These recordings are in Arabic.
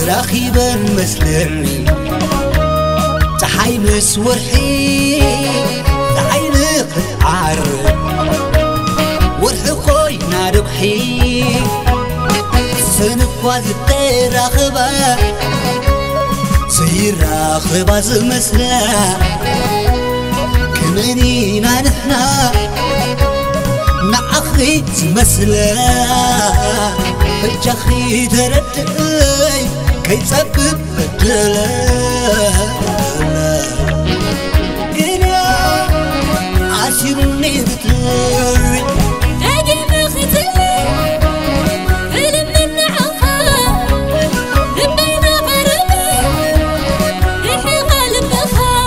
راخيبا مسلمي تحي مس ورحي تحي نخد عرب ورحي خوي ناربحي سنقوى ذكي راخبا سير راخبا زمسلا كمنينا نحنا نعخي زمسلا بجاخي تردئي كي تسبب بدلا قنا عاشرني بتلوي تاقي بختلي فيلم من عفا ربينا غربي ريحي غالب بخا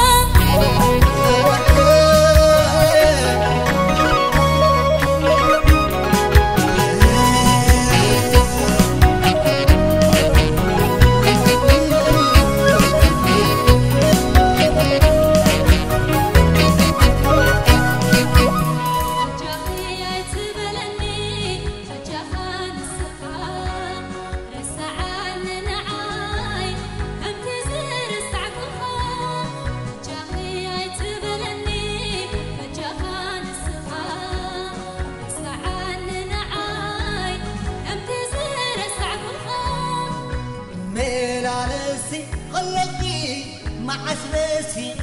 ميل على سي غلقي مع سلاسي